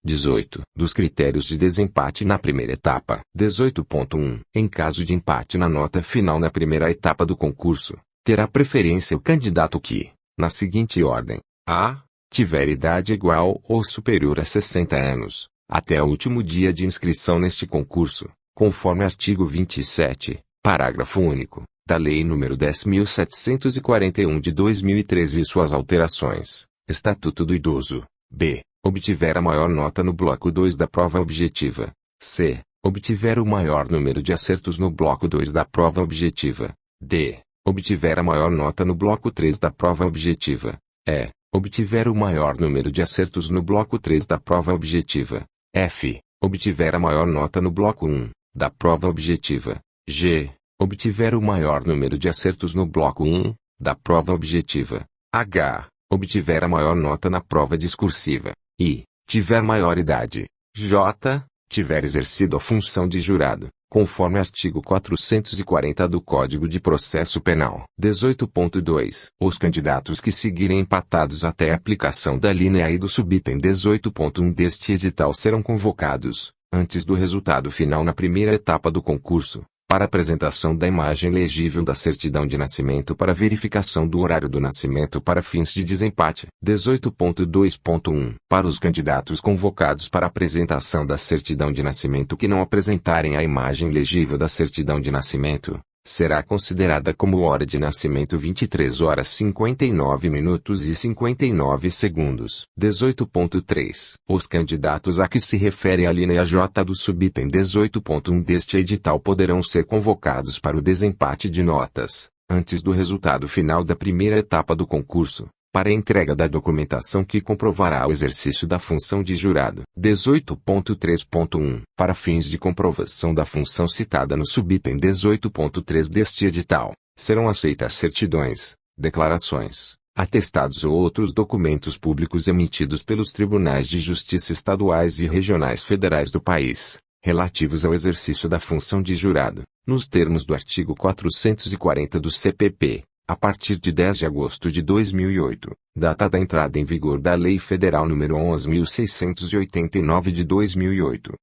18. Dos critérios de desempate na primeira etapa. 18.1. Em caso de empate na nota final na primeira etapa do concurso, terá preferência o candidato que, na seguinte ordem: a. Tiver idade igual ou superior a 60 anos, até o último dia de inscrição neste concurso, conforme artigo 27, parágrafo único, da Lei nº 10.741 de 2013 e suas alterações, Estatuto do Idoso. B. Obtiver a maior nota no bloco 2 da prova objetiva. C. Obtiver o maior número de acertos no bloco 2 da prova objetiva. D. Obtiver a maior nota no bloco 3 da prova objetiva. E. Obtiver o maior número de acertos no bloco 3 da prova objetiva. F. Obtiver a maior nota no bloco 1 da prova objetiva. G. Obtiver o maior número de acertos no bloco 1 da prova objetiva. H. Obtiver a maior nota na prova discursiva. I. Tiver maior idade. J. Tiver exercido a função de jurado, conforme artigo 440 do Código de Processo Penal. 18.2. Os candidatos que seguirem empatados até a aplicação da linha I do subitem 18.1 deste edital serão convocados, antes do resultado final na primeira etapa do concurso, para apresentação da imagem legível da certidão de nascimento para verificação do horário do nascimento para fins de desempate. 18.2.1. Para os candidatos convocados para apresentação da certidão de nascimento que não apresentarem a imagem legível da certidão de nascimento, será considerada como hora de nascimento 23 horas 59 minutos e 59 segundos. 18.3. Os candidatos a que se refere a linha J do subitem 18.1 deste edital poderão ser convocados para o desempate de notas, antes do resultado final da primeira etapa do concurso, para a entrega da documentação que comprovará o exercício da função de jurado. 18.3.1. Para fins de comprovação da função citada no subitem 18.3 deste edital, serão aceitas certidões, declarações, atestados ou outros documentos públicos emitidos pelos tribunais de justiça estaduais e regionais federais do país, relativos ao exercício da função de jurado, nos termos do artigo 440 do CPP. A partir de 10 de agosto de 2008, data da entrada em vigor da Lei Federal nº 11.689 de 2008.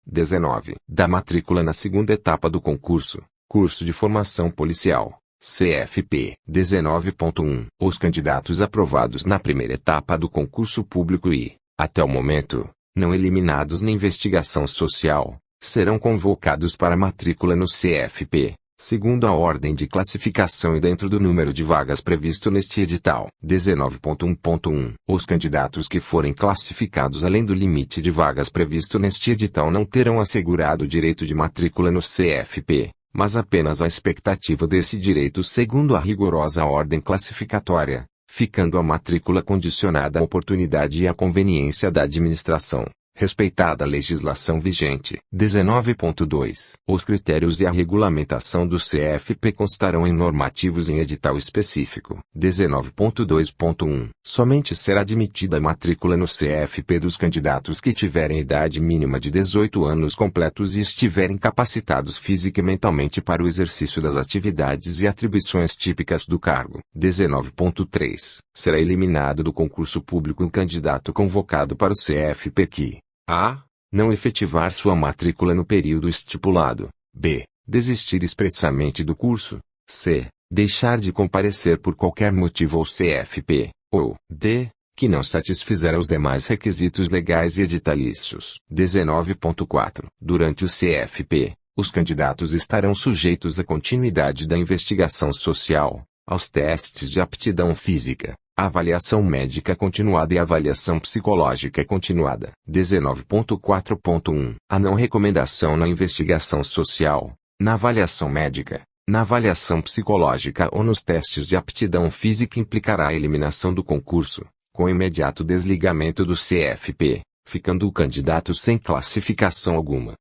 19. Da matrícula na segunda etapa do concurso, Curso de Formação Policial, CFP. 19.1. Os candidatos aprovados na primeira etapa do concurso público e, até o momento, não eliminados na investigação social, serão convocados para matrícula no CFP, segundo a ordem de classificação e dentro do número de vagas previsto neste edital. 19.1.1. Os candidatos que forem classificados além do limite de vagas previsto neste edital não terão assegurado o direito de matrícula no CFP, mas apenas a expectativa desse direito segundo a rigorosa ordem classificatória, ficando a matrícula condicionada à oportunidade e à conveniência da administração, respeitada a legislação vigente. 19.2. Os critérios e a regulamentação do CFP constarão em normativos em edital específico. 19.2.1. Somente será admitida a matrícula no CFP dos candidatos que tiverem idade mínima de 18 anos completos e estiverem capacitados física e mentalmente para o exercício das atividades e atribuições típicas do cargo. 19.3. Será eliminado do concurso público um candidato convocado para o CFP que: a. Não efetivar sua matrícula no período estipulado. B. Desistir expressamente do curso. C. Deixar de comparecer por qualquer motivo ao CFP. Ou D. Que não satisfizer os demais requisitos legais e editalícios. 19.4. Durante o CFP, os candidatos estarão sujeitos à continuidade da investigação social, aos testes de aptidão física, a avaliação médica continuada e a avaliação psicológica continuada. 19.4.1. A não recomendação na investigação social, na avaliação médica, na avaliação psicológica ou nos testes de aptidão física implicará a eliminação do concurso, com imediato desligamento do CFP, ficando o candidato sem classificação alguma.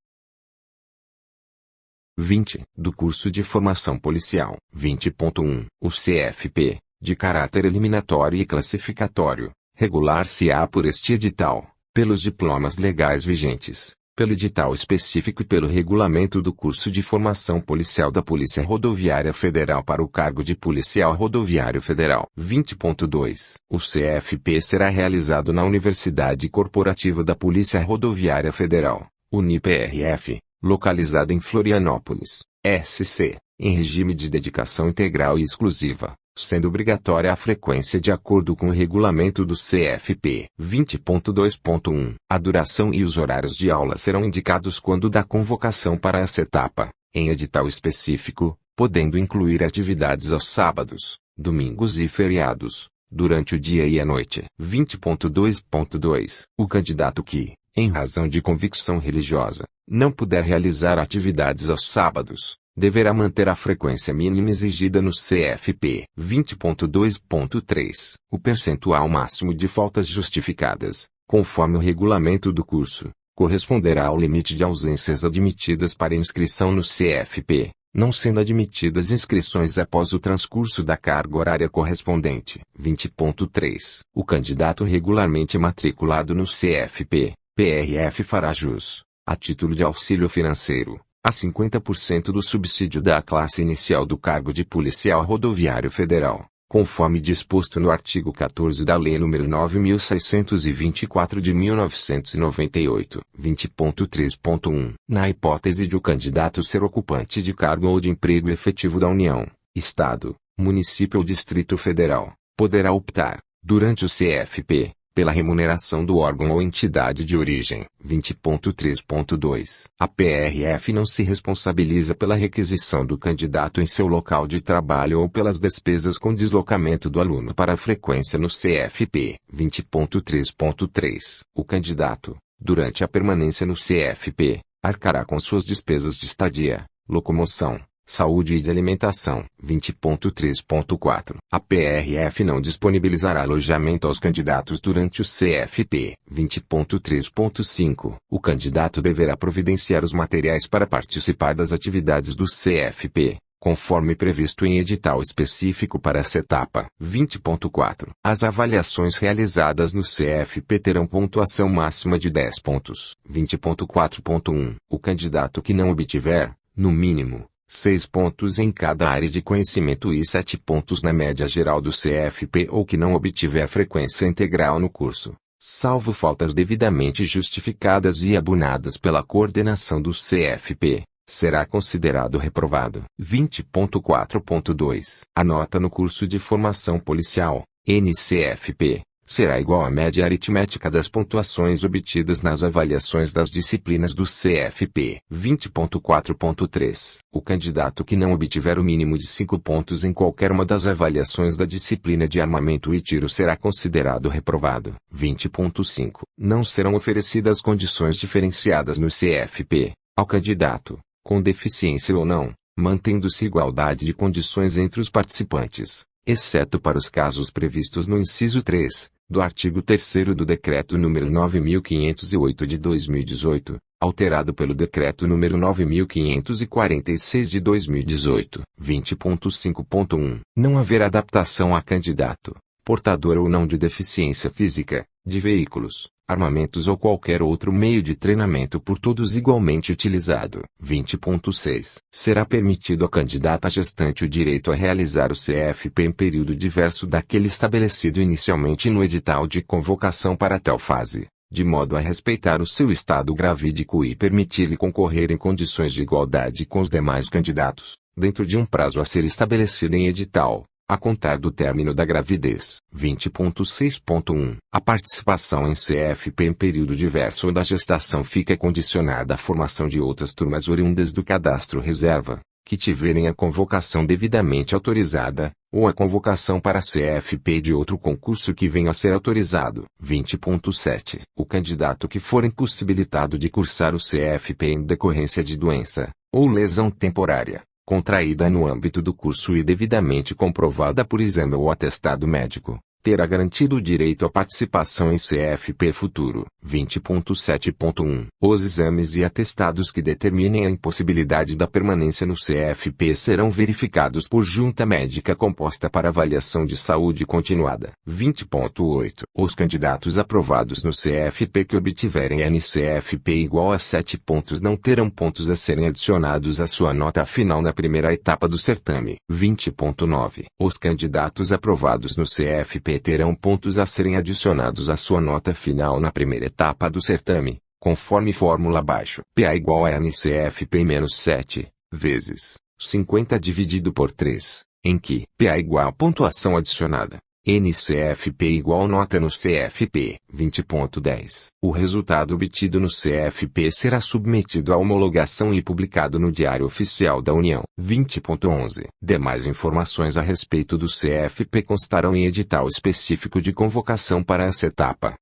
20. Do curso de formação policial. 20.1. O CFP, de caráter eliminatório e classificatório, regular-se-á por este edital, pelos diplomas legais vigentes, pelo edital específico e pelo regulamento do curso de formação policial da Polícia Rodoviária Federal para o cargo de Policial Rodoviário Federal. 20.2. O CFP será realizado na Universidade Corporativa da Polícia Rodoviária Federal, UniPRF, localizada em Florianópolis, SC, em regime de dedicação integral e exclusiva, sendo obrigatória a frequência de acordo com o regulamento do CFP. 20.2.1. A duração e os horários de aula serão indicados quando da convocação para essa etapa, em edital específico, podendo incluir atividades aos sábados, domingos e feriados, durante o dia e a noite. 20.2.2. O candidato que, em razão de convicção religiosa, não puder realizar atividades aos sábados, deverá manter a frequência mínima exigida no CFP. 20.2.3. O percentual máximo de faltas justificadas, conforme o regulamento do curso, corresponderá ao limite de ausências admitidas para inscrição no CFP, não sendo admitidas inscrições após o transcurso da carga horária correspondente. 20.3. O candidato regularmente matriculado no CFP, PRF fará jus, a título de auxílio financeiro, a 50% do subsídio da classe inicial do cargo de Policial Rodoviário Federal, conforme disposto no artigo 14 da Lei nº 9.624 de 1998. 20.3.1. Na hipótese de o candidato ser ocupante de cargo ou de emprego efetivo da União, Estado, Município ou Distrito Federal, poderá optar, durante o CFP, pela remuneração do órgão ou entidade de origem. 20.3.2. A PRF não se responsabiliza pela requisição do candidato em seu local de trabalho ou pelas despesas com deslocamento do aluno para a frequência no CFP. 20.3.3. O candidato, durante a permanência no CFP, arcará com suas despesas de estadia, locomoção, saúde e de alimentação. 20.3.4. A PRF não disponibilizará alojamento aos candidatos durante o CFP. 20.3.5. O candidato deverá providenciar os materiais para participar das atividades do CFP, conforme previsto em edital específico para essa etapa. 20.4. As avaliações realizadas no CFP terão pontuação máxima de 10 pontos. 20.4.1. O candidato que não obtiver, no mínimo, 6 pontos em cada área de conhecimento e 7 pontos na média geral do CFP ou que não obtiver frequência integral no curso, salvo faltas devidamente justificadas e abunadas pela coordenação do CFP, será considerado reprovado. 20.4.2. A nota no curso de formação policial, NCFP, será igual à média aritmética das pontuações obtidas nas avaliações das disciplinas do CFP. 20.4.3. O candidato que não obtiver o mínimo de 5 pontos em qualquer uma das avaliações da disciplina de armamento e tiro será considerado reprovado. 20.5. Não serão oferecidas condições diferenciadas no CFP ao candidato, com deficiência ou não, mantendo-se igualdade de condições entre os participantes, exceto para os casos previstos no inciso 3, do artigo 3º do Decreto nº 9.508 de 2018, alterado pelo Decreto nº 9.546 de 2018. 20.5.1. Não haverá adaptação a candidato, portador ou não de deficiência física, de veículos, armamentos ou qualquer outro meio de treinamento por todos igualmente utilizado. 20.6. Será permitido à candidata gestante o direito a realizar o CFP em período diverso daquele estabelecido inicialmente no edital de convocação para tal fase, de modo a respeitar o seu estado gravídico e permitir-lhe concorrer em condições de igualdade com os demais candidatos, dentro de um prazo a ser estabelecido em edital, a contar do término da gravidez. 20.6.1. A participação em CFP em período diverso ou da gestação fica condicionada à formação de outras turmas oriundas do cadastro reserva, que tiverem a convocação devidamente autorizada, ou a convocação para CFP de outro concurso que venha a ser autorizado. 20.7. O candidato que for impossibilitado de cursar o CFP em decorrência de doença, ou lesão temporária, contraída no âmbito do curso e devidamente comprovada por exame ou atestado médico, terá garantido o direito à participação em CFP futuro. 20.7.1. Os exames e atestados que determinem a impossibilidade da permanência no CFP serão verificados por junta médica composta para avaliação de saúde continuada. 20.8. Os candidatos aprovados no CFP que obtiverem NCFP igual a 7 pontos não terão pontos a serem adicionados à sua nota final na primeira etapa do certame. 20.9. Os candidatos aprovados no CFP terão pontos a serem adicionados à sua nota final na primeira etapa do certame, conforme fórmula abaixo. PA igual a NCFP menos 7, vezes 50 dividido por 3, em que PA igual a pontuação adicionada. NCFP igual nota no CFP. 20.10. O resultado obtido no CFP será submetido à homologação e publicado no Diário Oficial da União. 20.11. Demais informações a respeito do CFP constarão em edital específico de convocação para essa etapa.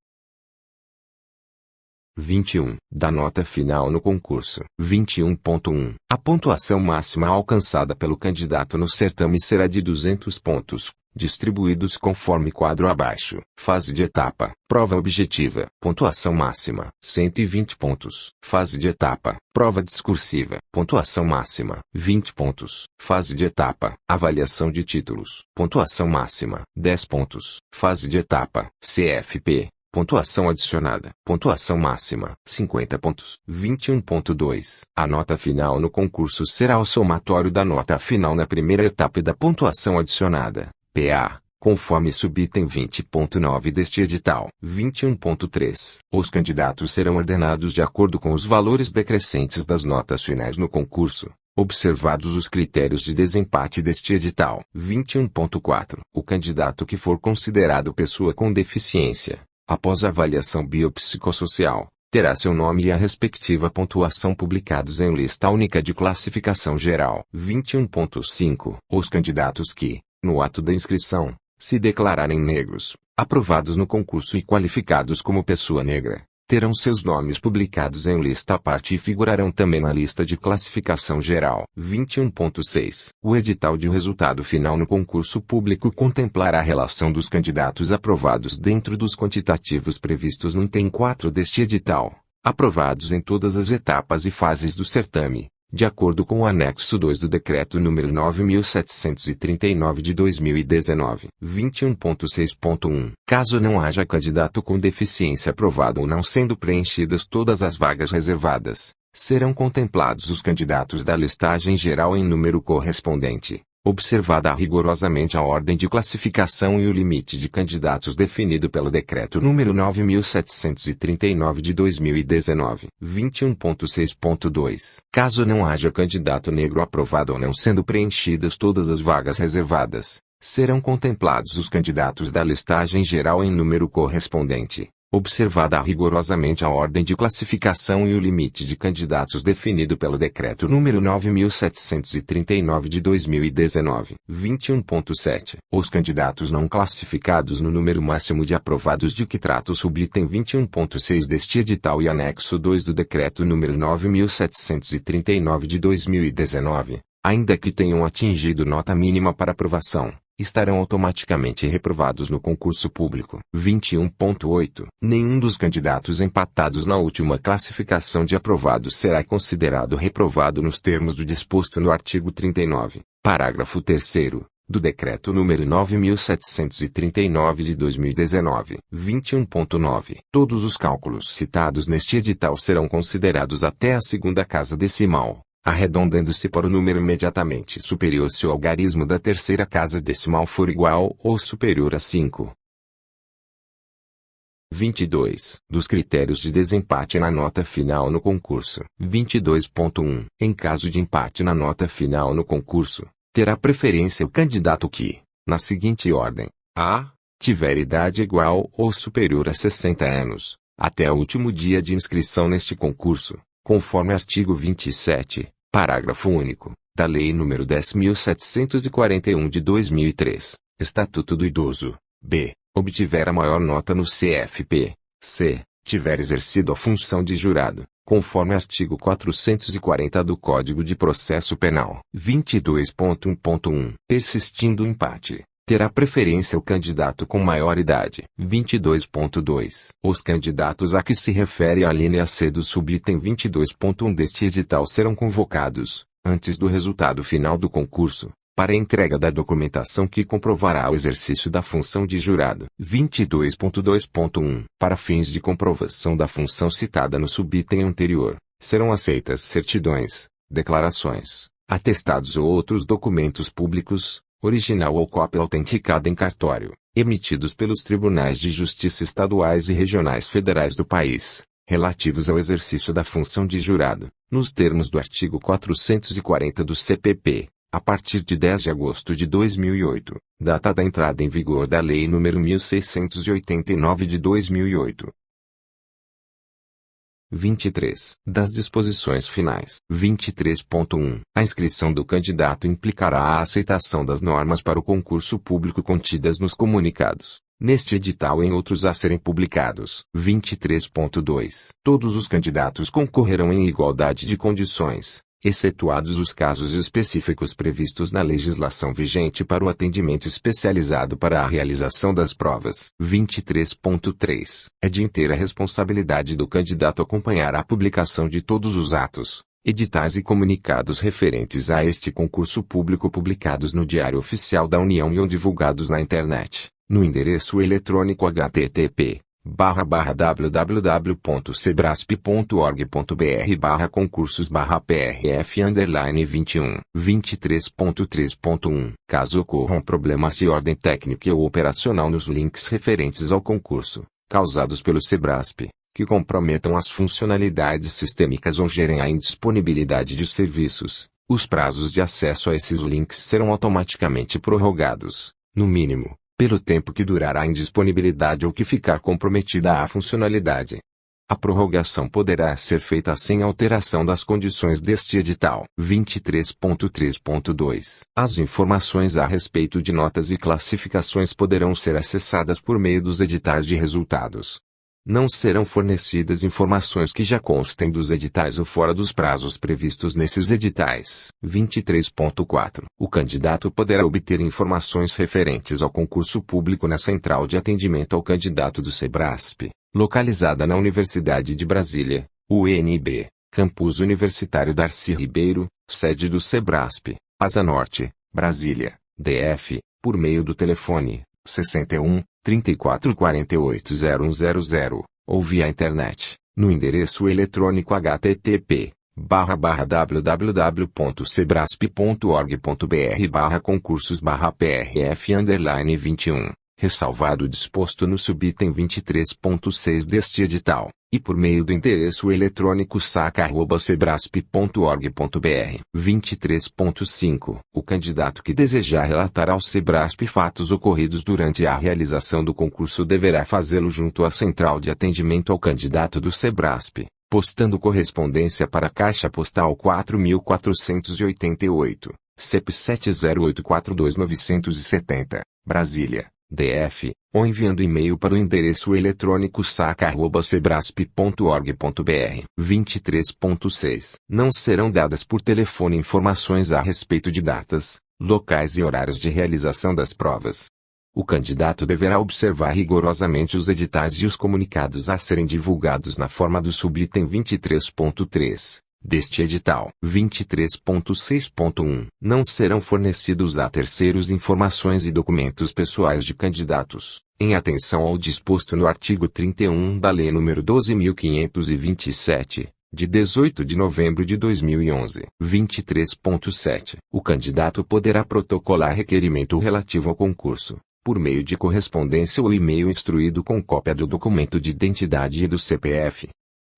21. Da nota final no concurso. 21.1. A pontuação máxima alcançada pelo candidato no certame será de 200 pontos, distribuídos conforme quadro abaixo. Fase de etapa. Prova objetiva. Pontuação máxima. 120 pontos. Fase de etapa. Prova discursiva. Pontuação máxima. 20 pontos. Fase de etapa. Avaliação de títulos. Pontuação máxima. 10 pontos. Fase de etapa. CFP. Pontuação adicionada. Pontuação máxima. 50 pontos. 21.2. A nota final no concurso será o somatório da nota final na primeira etapa e da pontuação adicionada. PA, conforme subitem 20.9 deste edital. 21.3. Os candidatos serão ordenados de acordo com os valores decrescentes das notas finais no concurso, observados os critérios de desempate deste edital. 21.4. O candidato que for considerado pessoa com deficiência, após a avaliação biopsicossocial, terá seu nome e a respectiva pontuação publicados em lista única de classificação geral. 21.5. Os candidatos que, no ato da inscrição, se declararem negros, aprovados no concurso e qualificados como pessoa negra, terão seus nomes publicados em lista à parte e figurarão também na lista de classificação geral. 21.6. O edital de resultado final no concurso público contemplará a relação dos candidatos aprovados dentro dos quantitativos previstos no item 4 deste edital, aprovados em todas as etapas e fases do certame, de acordo com o anexo 2 do Decreto número 9.739 de 2019. 21.6.1. Caso não haja candidato com deficiência aprovado ou não sendo preenchidas todas as vagas reservadas, serão contemplados os candidatos da listagem geral em número correspondente, observada rigorosamente a ordem de classificação e o limite de candidatos definido pelo Decreto número 9.739 de 2019. 21.6.2. Caso não haja candidato negro aprovado ou não sendo preenchidas todas as vagas reservadas, serão contemplados os candidatos da listagem geral em número correspondente, observada rigorosamente a ordem de classificação e o limite de candidatos definido pelo Decreto número 9.739 de 2019. 21.7. Os candidatos não classificados no número máximo de aprovados de que trata o subitem 21.6 deste edital e anexo 2 do Decreto número 9.739 de 2019, ainda que tenham atingido nota mínima para aprovação, estarão automaticamente reprovados no concurso público. 21.8. Nenhum dos candidatos empatados na última classificação de aprovados será considerado reprovado nos termos do disposto no artigo 39, parágrafo 3º, do Decreto número 9.739 de 2019. 21.9. Todos os cálculos citados neste edital serão considerados até a segunda casa decimal, arredondando-se para o número imediatamente superior se o algarismo da terceira casa decimal for igual ou superior a 5. 22. Dos critérios de desempate na nota final no concurso. 22.1. Em caso de empate na nota final no concurso, terá preferência o candidato que, na seguinte ordem: a. tiver idade igual ou superior a 60 anos, até o último dia de inscrição neste concurso, conforme artigo 27, parágrafo único, da Lei nº 10.741 de 2003, Estatuto do Idoso. B. Obtiver a maior nota no CFP. C. Tiver exercido a função de jurado, conforme artigo 440 do Código de Processo Penal. 22.1.1. Persistindo o empate, Terá preferência o candidato com maior idade. 22.2. Os candidatos a que se refere a linha C do subitem 22.1 deste edital serão convocados, antes do resultado final do concurso, para a entrega da documentação que comprovará o exercício da função de jurado. 22.2.1. Para fins de comprovação da função citada no subitem anterior, serão aceitas certidões, declarações, atestados ou outros documentos públicos, original ou cópia autenticada em cartório, emitidos pelos tribunais de justiça estaduais e regionais federais do país, relativos ao exercício da função de jurado, nos termos do artigo 440 do CPP, a partir de 10 de agosto de 2008, data da entrada em vigor da Lei nº 1689 de 2008. 23. Das disposições finais. 23.1. A inscrição do candidato implicará a aceitação das normas para o concurso público contidas nos comunicados, neste edital e em outros a serem publicados. 23.2. Todos os candidatos concorrerão em igualdade de condições, excetuados os casos específicos previstos na legislação vigente para o atendimento especializado para a realização das provas. 23.3. É de inteira responsabilidade do candidato acompanhar a publicação de todos os atos, editais e comunicados referentes a este concurso público publicados no Diário Oficial da União e ou divulgados na internet, no endereço eletrônico http://www.sebrasp.org.br/concursos/prf_21. 23.3.1. Caso ocorram problemas de ordem técnica ou operacional nos links referentes ao concurso, causados pelo Sebrasp, que comprometam as funcionalidades sistêmicas ou gerem a indisponibilidade de serviços, os prazos de acesso a esses links serão automaticamente prorrogados, no mínimo, pelo tempo que durará a indisponibilidade ou que ficar comprometida a funcionalidade. A prorrogação poderá ser feita sem alteração das condições deste edital. 23.3.2. As informações a respeito de notas e classificações poderão ser acessadas por meio dos editais de resultados. Não serão fornecidas informações que já constem dos editais ou fora dos prazos previstos nesses editais. 23.4. O candidato poderá obter informações referentes ao concurso público na Central de Atendimento ao Candidato do Sebrasp, localizada na Universidade de Brasília, UNB, Campus Universitário Darcy Ribeiro, sede do Sebrasp, Asa Norte, Brasília, DF, por meio do telefone 61 34 48 0100, ou via internet, no endereço eletrônico http://www.sebrasp.org.br/concursos/prf_21, ressalvado o disposto no subitem 23.6 deste edital, e por meio do endereço eletrônico saca@sebrasp.org.br. 23.5. O candidato que desejar relatar ao Sebrasp fatos ocorridos durante a realização do concurso deverá fazê-lo junto à Central de Atendimento ao Candidato do Sebrasp, postando correspondência para a Caixa Postal 4488, CEP 70842970, Brasília, DF, ou enviando e-mail para o endereço eletrônico saca@sebrasp.org.br. 23.6. Não serão dadas por telefone informações a respeito de datas, locais e horários de realização das provas. O candidato deverá observar rigorosamente os editais e os comunicados a serem divulgados na forma do subitem 23.3. deste edital. 23.6.1. Não serão fornecidos a terceiros informações e documentos pessoais de candidatos, em atenção ao disposto no artigo 31 da Lei nº 12.527, de 18 de novembro de 2011. 23.7. O candidato poderá protocolar requerimento relativo ao concurso, por meio de correspondência ou e-mail instruído com cópia do documento de identidade e do CPF.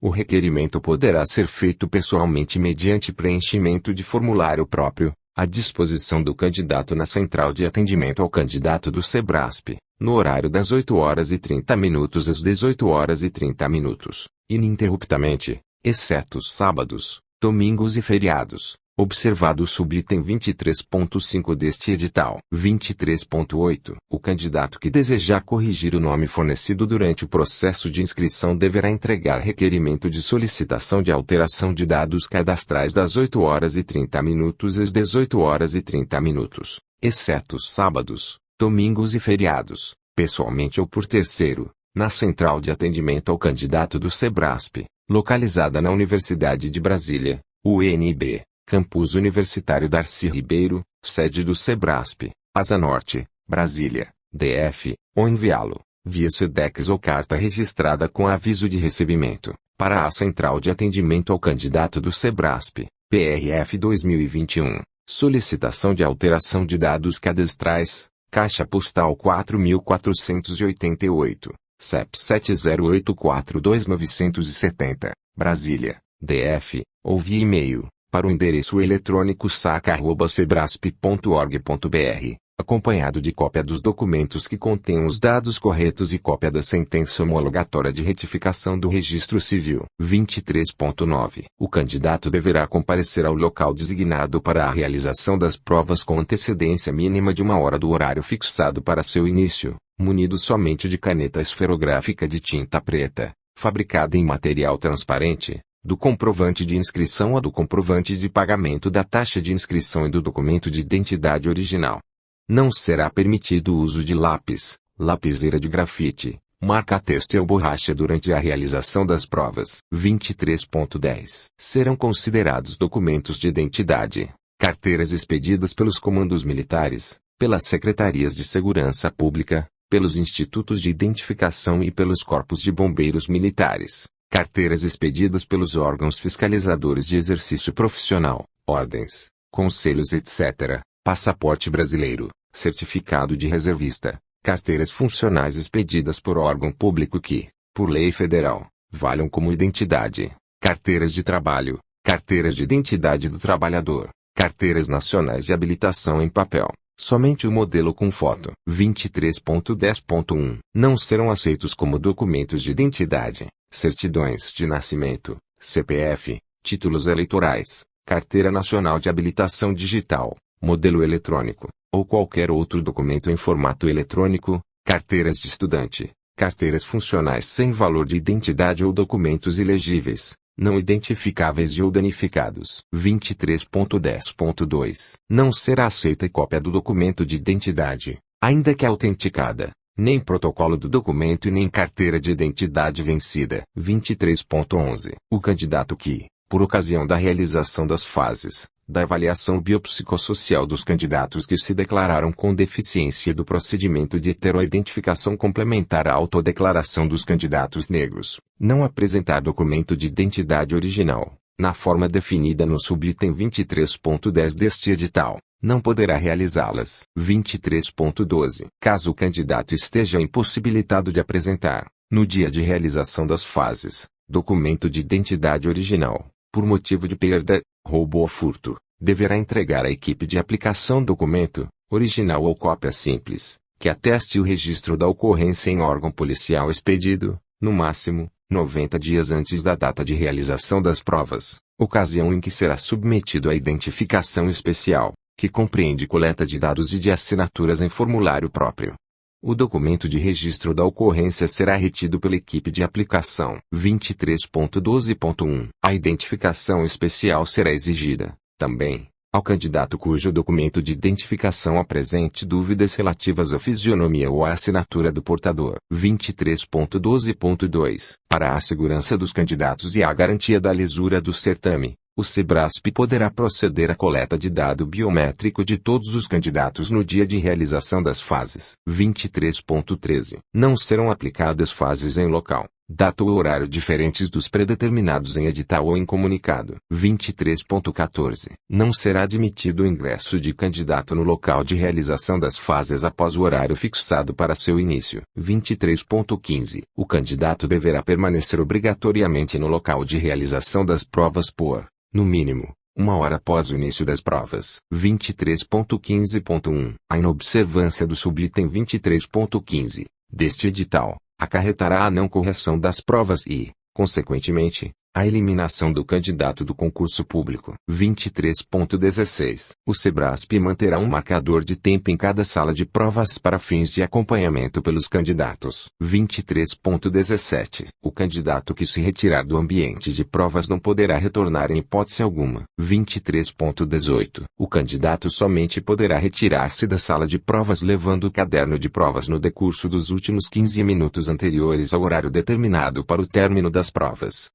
O requerimento poderá ser feito pessoalmente mediante preenchimento de formulário próprio, à disposição do candidato na Central de Atendimento ao Candidato do Sebrasp, no horário das 8h30 às 18h30, ininterruptamente, exceto sábados, domingos e feriados, observado o subitem 23.5 deste edital. 23.8. O candidato que desejar corrigir o nome fornecido durante o processo de inscrição deverá entregar requerimento de solicitação de alteração de dados cadastrais das 8h30 às 18h30, exceto sábados, domingos e feriados, pessoalmente ou por terceiro, na Central de Atendimento ao Candidato do Sebrasp, localizada na Universidade de Brasília, UNB, Campus Universitário Darcy Ribeiro, sede do Sebrasp, Asa Norte, Brasília, DF, ou enviá-lo, via Sedex ou carta registrada com aviso de recebimento, para a Central de Atendimento ao Candidato do Sebrasp, PRF 2021, solicitação de alteração de dados cadastrais, Caixa Postal 4488, CEP 70842970, Brasília, DF, ou via e-mail, para o endereço eletrônico saca@sebrasp.org.br, acompanhado de cópia dos documentos que contenham os dados corretos e cópia da sentença homologatória de retificação do Registro Civil. 23.9. O candidato deverá comparecer ao local designado para a realização das provas com antecedência mínima de 1 hora do horário fixado para seu início, munido somente de caneta esferográfica de tinta preta, fabricada em material transparente, do comprovante de inscrição ou do comprovante de pagamento da taxa de inscrição e do documento de identidade original. Não será permitido o uso de lápis, lapiseira de grafite, marca-texto ou borracha durante a realização das provas. 23.10. Serão considerados documentos de identidade, carteiras expedidas pelos comandos militares, pelas secretarias de segurança pública, pelos institutos de identificação e pelos corpos de bombeiros militares, carteiras expedidas pelos órgãos fiscalizadores de exercício profissional, ordens, conselhos etc., passaporte brasileiro, certificado de reservista, carteiras funcionais expedidas por órgão público que, por lei federal, valham como identidade, carteiras de trabalho, carteiras de identidade do trabalhador, carteiras nacionais de habilitação em papel, somente o modelo com foto. 23.10.1. Não serão aceitos como documentos de identidade, certidões de nascimento, CPF, títulos eleitorais, carteira nacional de habilitação digital, modelo eletrônico, ou qualquer outro documento em formato eletrônico, carteiras de estudante, carteiras funcionais sem valor de identidade ou documentos ilegíveis, não identificáveis e ou danificados. 23.10.2. Não será aceita cópia do documento de identidade, ainda que autenticada, nem protocolo do documento e nem carteira de identidade vencida. 23.11. O candidato que, por ocasião da realização das fases da avaliação biopsicossocial dos candidatos que se declararam com deficiência do procedimento de heteroidentificação complementar à autodeclaração dos candidatos negros, não apresentar documento de identidade original, na forma definida no subitem 23.10 deste edital, não poderá realizá-las. 23.12. Caso o candidato esteja impossibilitado de apresentar, no dia de realização das fases, documento de identidade original, por motivo de perda, roubo ou furto, deverá entregar à equipe de aplicação documento, original ou cópia simples, que ateste o registro da ocorrência em órgão policial expedido, no máximo, 90 dias antes da data de realização das provas, ocasião em que será submetido à identificação especial, que compreende coleta de dados e de assinaturas em formulário próprio. O documento de registro da ocorrência será retido pela equipe de aplicação. 23.12.1. A identificação especial será exigida, também, ao candidato cujo documento de identificação apresente dúvidas relativas à fisionomia ou à assinatura do portador. 23.12.2. Para a segurança dos candidatos e a garantia da lisura do certame, o Sebrasp poderá proceder à coleta de dado biométrico de todos os candidatos no dia de realização das fases. 23.13. Não serão aplicadas fases em local, data ou horário diferentes dos predeterminados em edital ou em comunicado. 23.14. Não será admitido o ingresso de candidato no local de realização das fases após o horário fixado para seu início. 23.15. O candidato deverá permanecer obrigatoriamente no local de realização das provas por, no mínimo, 1 hora após o início das provas. 23.15.1. A inobservância do subitem 23.15, deste edital, acarretará a não correção das provas e, consequentemente, A eliminação do candidato do concurso público. 23.16. O Sebrasp manterá um marcador de tempo em cada sala de provas para fins de acompanhamento pelos candidatos. 23.17. O candidato que se retirar do ambiente de provas não poderá retornar em hipótese alguma. 23.18. O candidato somente poderá retirar-se da sala de provas levando o caderno de provas no decurso dos últimos 15 minutos anteriores ao horário determinado para o término das provas.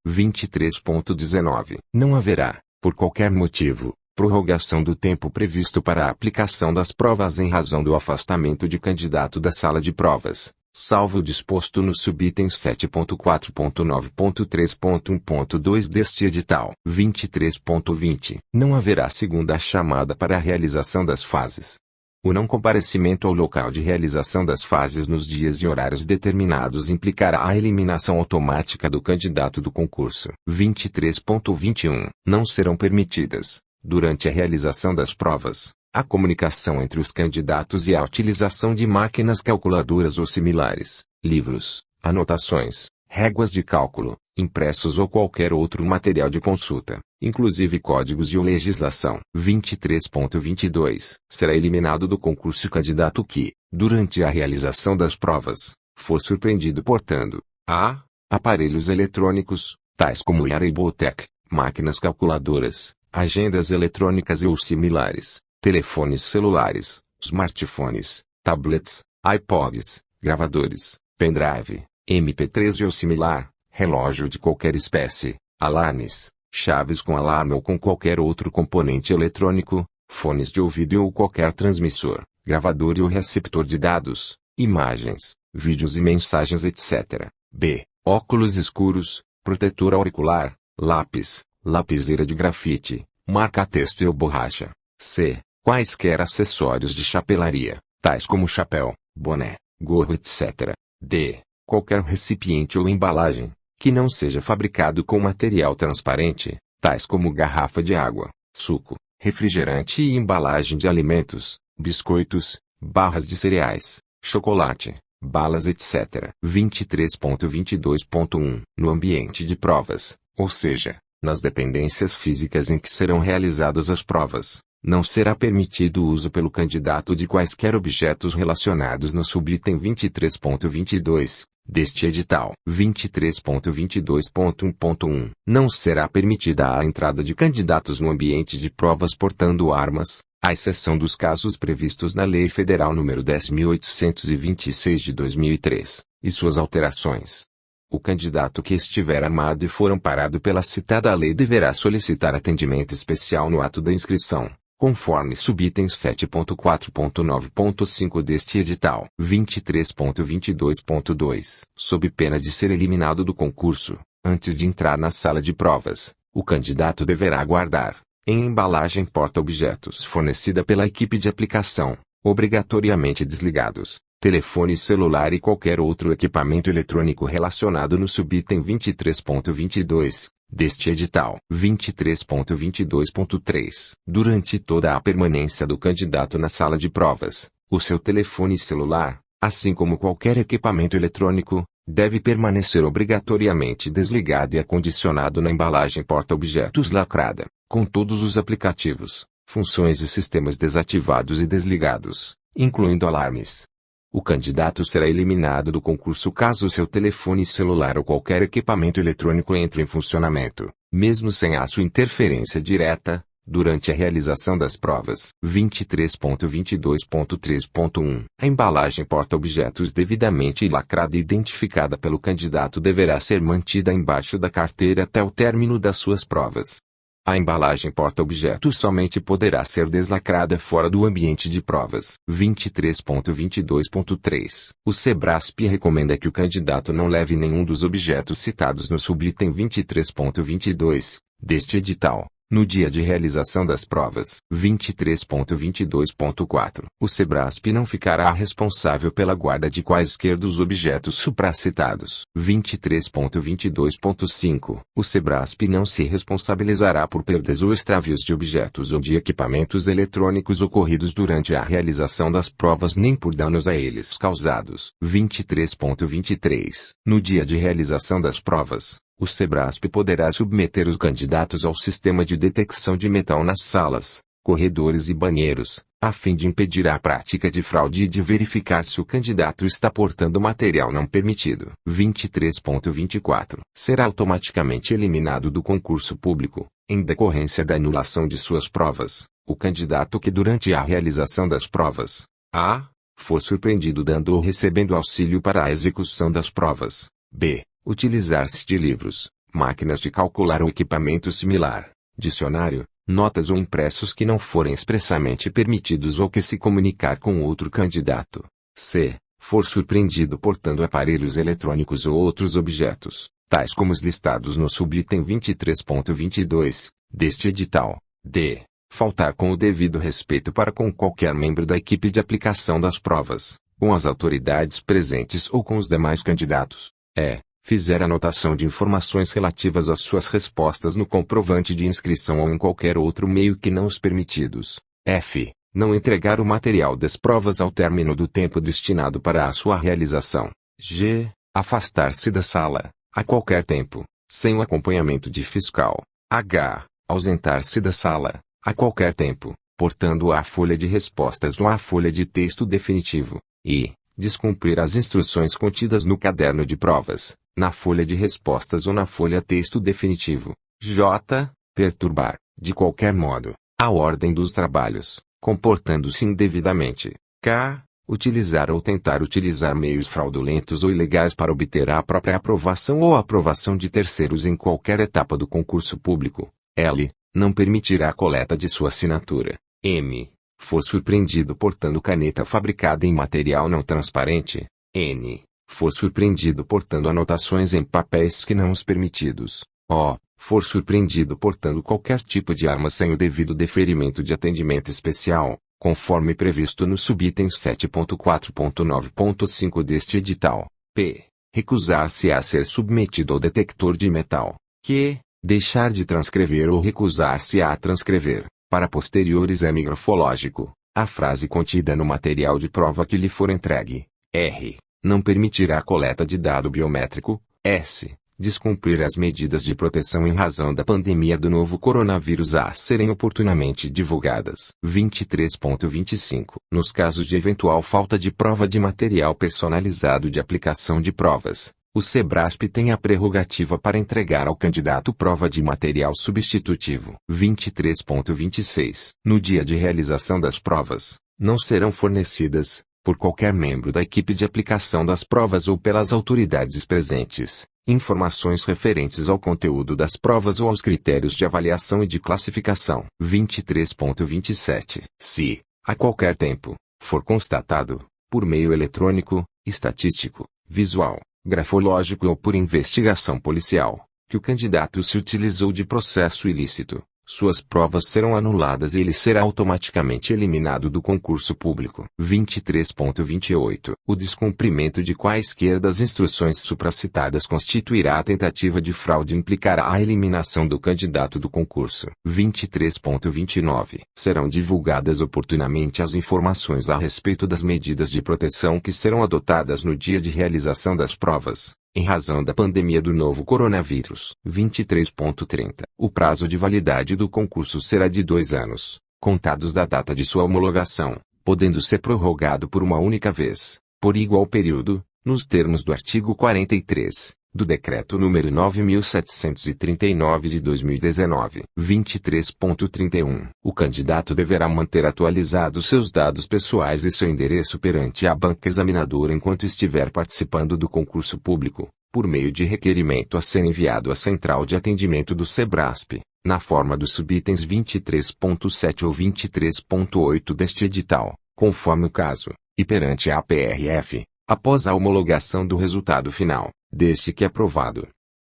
23.19. Não haverá, por qualquer motivo, prorrogação do tempo previsto para a aplicação das provas em razão do afastamento de candidato da sala de provas, salvo o disposto no subitem 7.4.9.3.1.2 deste edital. 23.20. Não haverá segunda chamada para a realização das fases. O não comparecimento ao local de realização das fases nos dias e horários determinados implicará a eliminação automática do candidato do concurso. 23.21. Não serão permitidas, durante a realização das provas, a comunicação entre os candidatos e a utilização de máquinas calculadoras ou similares, livros, anotações, réguas de cálculo, impressos ou qualquer outro material de consulta, inclusive códigos de legislação. 23.22. Será eliminado do concurso o candidato que, durante a realização das provas, for surpreendido portando a aparelhos eletrônicos, tais como Aribotec, máquinas calculadoras, agendas eletrônicas e ou similares, telefones celulares, smartphones, tablets, iPods, gravadores, pendrive, MP3 ou similar, relógio de qualquer espécie, alarmes, chaves com alarme ou com qualquer outro componente eletrônico, fones de ouvido ou qualquer transmissor, gravador ou receptor de dados, imagens, vídeos e mensagens etc. B. Óculos escuros, protetor auricular, lápis, lapiseira de grafite, marca-texto ou borracha. C. Quaisquer acessórios de chapelaria, tais como chapéu, boné, gorro etc. D. Qualquer recipiente ou embalagem, que não seja fabricado com material transparente, tais como garrafa de água, suco, refrigerante e embalagem de alimentos, biscoitos, barras de cereais, chocolate, balas etc. 23.22.1. No ambiente de provas, ou seja, nas dependências físicas em que serão realizadas as provas, não será permitido o uso pelo candidato de quaisquer objetos relacionados no subitem 23.22 deste edital. 23.22.1.1. Não será permitida a entrada de candidatos no ambiente de provas portando armas, à exceção dos casos previstos na Lei Federal nº 10.826 de 2003, e suas alterações. O candidato que estiver armado e for amparado pela citada lei deverá solicitar atendimento especial no ato da inscrição, conforme subitem 7.4.9.5 deste edital. 23.22.2. Sob pena de ser eliminado do concurso, antes de entrar na sala de provas, o candidato deverá guardar, em embalagem porta-objetos fornecida pela equipe de aplicação, obrigatoriamente desligados, telefone celular e qualquer outro equipamento eletrônico relacionado no subitem 23.22 deste edital. 23.22.3. Durante toda a permanência do candidato na sala de provas, o seu telefone celular, assim como qualquer equipamento eletrônico, deve permanecer obrigatoriamente desligado e acondicionado na embalagem porta-objetos lacrada, com todos os aplicativos, funções e sistemas desativados e desligados, incluindo alarmes. O candidato será eliminado do concurso caso seu telefone celular ou qualquer equipamento eletrônico entre em funcionamento, mesmo sem a sua interferência direta, durante a realização das provas. 23.22.3.1. A embalagem porta-objetos devidamente lacrada e identificada pelo candidato deverá ser mantida embaixo da carteira até o término das suas provas. A embalagem porta-objetos somente poderá ser deslacrada fora do ambiente de provas. 23.22.3. O Sebrasp recomenda que o candidato não leve nenhum dos objetos citados no subitem 23.22 deste edital, no dia de realização das provas. 23.22.4. O Sebrasp não ficará responsável pela guarda de quaisquer dos objetos supracitados. 23.22.5. O Sebrasp não se responsabilizará por perdas ou extravios de objetos ou de equipamentos eletrônicos ocorridos durante a realização das provas nem por danos a eles causados. 23.23. No dia de realização das provas, O SEBRASP poderá submeter os candidatos ao sistema de detecção de metal nas salas, corredores e banheiros, a fim de impedir a prática de fraude e de verificar se o candidato está portando material não permitido. 23.24. Será automaticamente eliminado do concurso público, em decorrência da anulação de suas provas, o candidato que durante a realização das provas, a. for surpreendido dando ou recebendo auxílio para a execução das provas, b. utilizar-se de livros, máquinas de calcular ou equipamento similar, dicionário, notas ou impressos que não forem expressamente permitidos ou que se comunicar com outro candidato. C. For surpreendido portando aparelhos eletrônicos ou outros objetos, tais como os listados no subitem 23.22, deste edital. D. Faltar com o devido respeito para com qualquer membro da equipe de aplicação das provas, com as autoridades presentes ou com os demais candidatos. E. Fizer anotação de informações relativas às suas respostas no comprovante de inscrição ou em qualquer outro meio que não os permitidos. F. Não entregar o material das provas ao término do tempo destinado para a sua realização. G. Afastar-se da sala, a qualquer tempo, sem o acompanhamento de fiscal. H. Ausentar-se da sala, a qualquer tempo, portando a folha de respostas ou a folha de texto definitivo. I. Descumprir as instruções contidas no caderno de provas, na folha de respostas ou na folha texto definitivo. J. Perturbar, de qualquer modo, a ordem dos trabalhos, comportando-se indevidamente. K. Utilizar ou tentar utilizar meios fraudulentos ou ilegais para obter a própria aprovação ou aprovação de terceiros em qualquer etapa do concurso público. L. Não permitirá a coleta de sua assinatura. M. For surpreendido portando caneta fabricada em material não transparente. N. For surpreendido portando anotações em papéis que não os permitidos. O. For surpreendido portando qualquer tipo de arma sem o devido deferimento de atendimento especial, conforme previsto no subitem 7.4.9.5 deste edital. P. Recusar-se a ser submetido ao detector de metal. Q. Deixar de transcrever ou recusar-se a transcrever, para posterior exame grafológico, a frase contida no material de prova que lhe for entregue. R. Não permitirá a coleta de dado biométrico. S. Descumprir as medidas de proteção em razão da pandemia do novo coronavírus a serem oportunamente divulgadas. 23.25. Nos casos de eventual falta de prova de material personalizado de aplicação de provas, o SEBRASP tem a prerrogativa para entregar ao candidato prova de material substitutivo. 23.26. No dia de realização das provas, não serão fornecidas, por qualquer membro da equipe de aplicação das provas ou pelas autoridades presentes, informações referentes ao conteúdo das provas ou aos critérios de avaliação e de classificação. 23.27. Se, a qualquer tempo, for constatado, por meio eletrônico, estatístico, visual, grafológico ou por investigação policial, que o candidato se utilizou de processo ilícito, suas provas serão anuladas e ele será automaticamente eliminado do concurso público. 23.28. O descumprimento de quaisquer das instruções supracitadas constituirá a tentativa de fraude e implicará a eliminação do candidato do concurso. 23.29. Serão divulgadas oportunamente as informações a respeito das medidas de proteção que serão adotadas no dia de realização das provas, em razão da pandemia do novo coronavírus. 23.30. O prazo de validade do concurso será de 2 anos, contados da data de sua homologação, podendo ser prorrogado por uma única vez, por igual período, nos termos do artigo 43, do Decreto número 9.739 de 2019. 23.31. O candidato deverá manter atualizados seus dados pessoais e seu endereço perante a banca examinadora enquanto estiver participando do concurso público, por meio de requerimento a ser enviado à Central de Atendimento do SEBRASP, na forma dos subitens 23.7 ou 23.8 deste edital, conforme o caso, e perante a APRF, após a homologação do resultado final, desde que aprovado.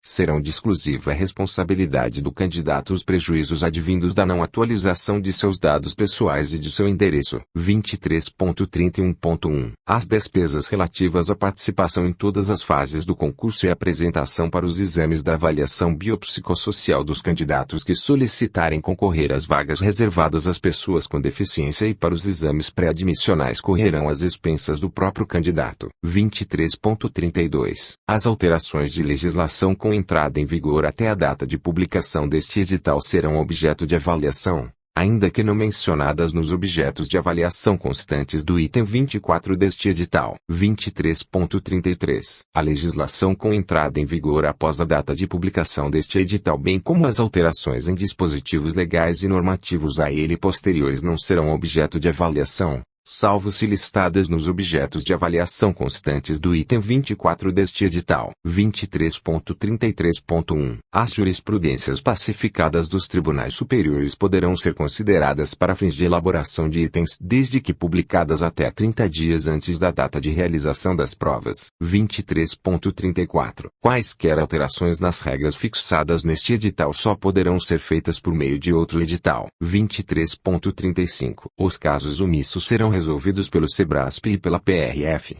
Serão de exclusiva responsabilidade do candidato os prejuízos advindos da não atualização de seus dados pessoais e de seu endereço. 23.31.1. As despesas relativas à participação em todas as fases do concurso e apresentação para os exames da avaliação biopsicossocial dos candidatos que solicitarem concorrer às vagas reservadas às pessoas com deficiência e para os exames pré-admissionais correrão às expensas do próprio candidato. 23.32. As alterações de legislação com entrada em vigor até a data de publicação deste edital serão objeto de avaliação, ainda que não mencionadas nos objetos de avaliação constantes do item 24 deste edital. 23.33. A legislação com entrada em vigor após a data de publicação deste edital, bem como as alterações em dispositivos legais e normativos a ele posteriores, não serão objeto de avaliação, salvo se listadas nos objetos de avaliação constantes do item 24 deste edital. 23.33.1. As jurisprudências pacificadas dos tribunais superiores poderão ser consideradas para fins de elaboração de itens desde que publicadas até 30 dias antes da data de realização das provas. 23.34. Quaisquer alterações nas regras fixadas neste edital só poderão ser feitas por meio de outro edital. 23.35. Os casos omissos serão resolvidos pelo SEBRASP e pela PRF.